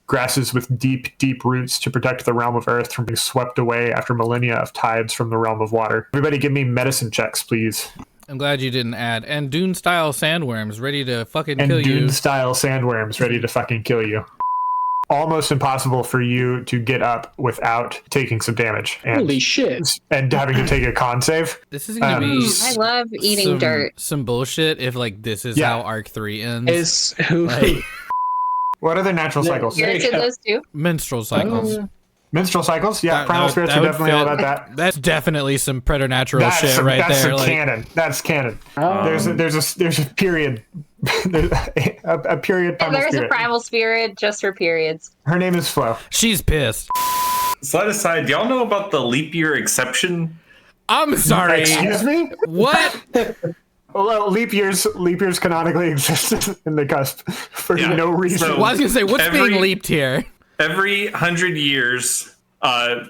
Grasses with deep, deep roots to protect the realm of Earth from being swept away after millennia of tides from the realm of water. Everybody give me medicine checks, please. I'm glad you didn't add. And Dune-style sandworms ready to fucking And kill you. Dune-style sandworms ready to fucking kill you. Almost impossible for you to get up without taking some damage. And, Holy shit. And having to take a con save. This is going to be I love eating dirt. Some bullshit if like this is how Arc 3 ends. Is who? Like, what are the natural cycles? Yours did those too? menstrual cycles. Menstrual cycles? Yeah, primal spirits are definitely all about that. That's definitely some preternatural shit that's there. Some Like, canon. That's canon. There's a period. a period primal There's spirit. a primal spirit just for periods. Her name is Flo. she's pissed. Slide aside, do y'all know about the leap year exception? I'm sorry. Excuse me? What? Well, leap years canonically exist in the cusp for no reason. So Well, I was going to say, what's being leaped here? Every 100 years,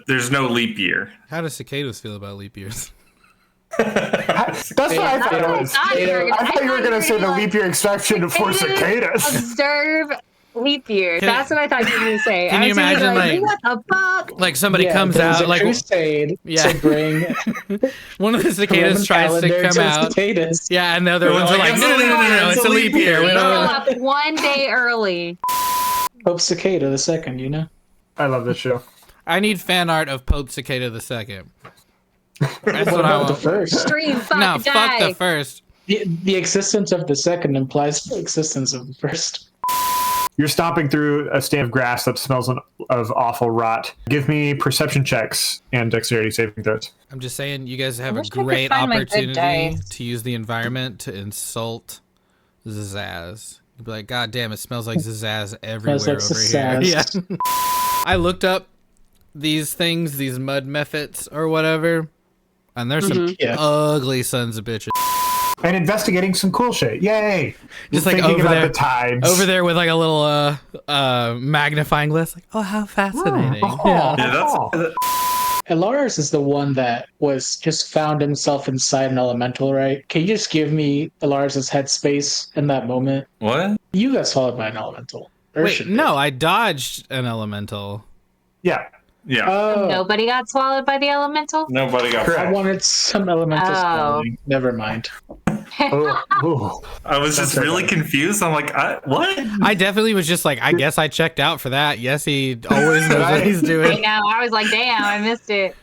there's no leap year. How do cicadas feel about leap years? That's what I thought it was. I thought you were going to say the leap year exception for cicadas. Observe leap year. That's what I thought you were going to say. Can you imagine, like, what the fuck? Like somebody comes there's out, a like crusade to bring one of the cicadas tries to come out. Cicadas. Yeah, and the other ones are like, no, it's a leap year. We Show don't- up one day early. Pope Cicada the second, you know? I love this show. I need fan art of Pope Cicada the second. That's What what I about the want. first? Stream, fuck, No, die. fuck the first. The existence of the second implies the existence of the first. You're stomping through a stand of grass that smells of awful rot. Give me perception checks and dexterity saving throws. I'm just saying, you guys have a wish I could great find my good opportunity dice. to use the environment to insult Zazaz. You'd be like, God damn, it smells like Zazaz everywhere like over Zazaz. here. Yeah. I looked up these things, these mud mephits or whatever, and there's some ugly sons of bitches. And investigating some cool shit. Yay! Just like thinking over about there, the tides. over there with like a little magnifying glass. Like, oh, how fascinating! Oh, Yeah. Elaris is the one that was just found himself inside an elemental, right? Can you just give me Elaris' headspace in that moment? What? You got swallowed by an elemental. Wait, no, I dodged an elemental. Yeah. Yeah. Oh, Nobody got swallowed by the elemental? Nobody got I wanted some elemental Oh. swallowing. Never mind. I was just really confused. I'm like, what? I definitely was just like, I guess I checked out for that. Yes, he always knows what he's I doing. know. I was like, damn, I missed it.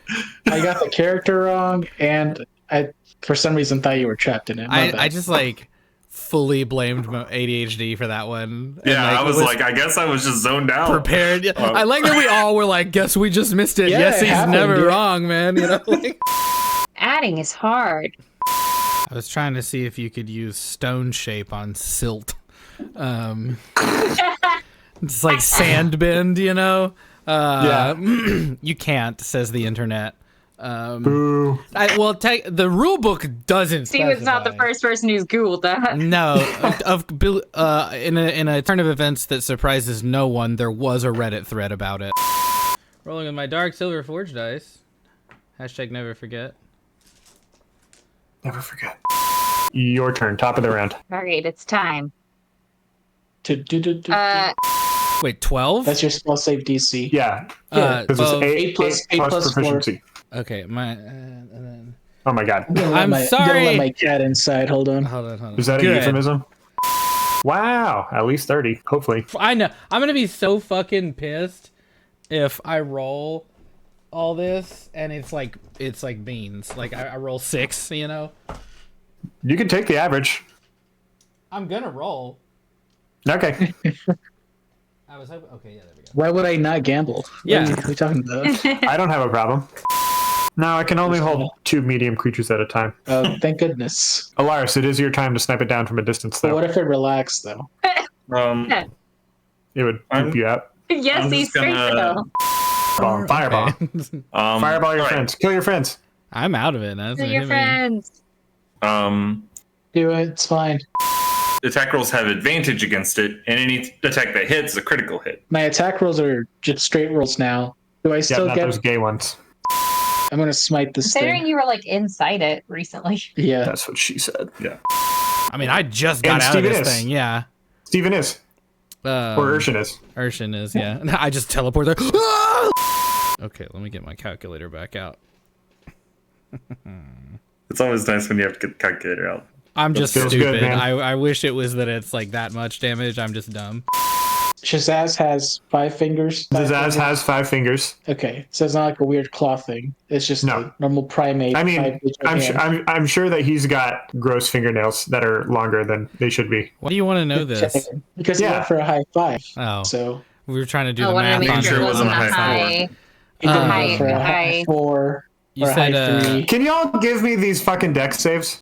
I got the character wrong, and I, for some reason, thought you were trapped in it. My bad. I just like fully blamed my ADHD for that one. And, Yeah, I was like, I guess I was just zoned out. prepared. Yeah. I like that we all were like, guess we just missed it. Yeah, Yes, it he's happened, never dude. wrong, man. You know, like, Adding is hard. I was trying to see if you could use stone shape on silt. It's like sand bend, you know? You can't, says the internet. Boo. The rule book doesn't Steve is not the first person who's Googled that. No. In a turn of events that surprises no one, there was a Reddit thread about it. Rolling with my dark silver forge dice. Hashtag never forget. Never forget. Your turn, top of the round. All right, it's time. Wait, 12? That's your spell save DC. Yeah. Because it's 8 plus proficiency. Okay, Oh my god. I'm sorry. I'm gonna let my cat inside. Hold on. Is that a euphemism? Wow, at least 30, hopefully. I know. I'm gonna be so fucking pissed if I roll all this and it's like beans. Like I roll 6, you know? You can take the average. I'm gonna roll. Okay. I was hoping. Okay, yeah, there we go. Why would I not gamble? Yeah. What are we talking about? I don't have a problem. No, I can only hold 2 medium creatures at a time. Oh, thank goodness. Alaris, it is your time to snipe it down from a distance, though. But what if it relaxed, though? It would poop you out. Yes, he's straight though. Fireball. Fireball your friends. Kill your friends. I'm out of it. That's Kill your friends. Do it. It's fine. Attack rolls have advantage against it, and any attack that hits is a critical hit. My attack rolls are just straight rolls now. Do I still not get those gay ones. I'm gonna smite this Considering thing. you were like inside it recently. Yeah. That's what she said. Yeah. I mean, I just got out Steven of this is. thing. Yeah. Steven is. Or Irshen is. Irshen is, yeah. I just teleport there. Okay, let me get my calculator back out. It's always nice when you have to get the calculator out. I'm just feels stupid. good, man. I wish it was that it's like that much damage. I'm just dumb. Shazaz has 5 fingers. Zazaz has 5 fingers. Okay, so it's not like a weird claw thing. It's just a normal primate. I mean, I'm sure that he's got gross fingernails that are longer than they should be. Why do you want to know this? Because he went for a high 5. Oh, so we were trying to do I the wanted to math make on sure it it. wasn't a high. he didn't go for a high 4 You or a said, high 3. Can y'all give me these fucking dex saves?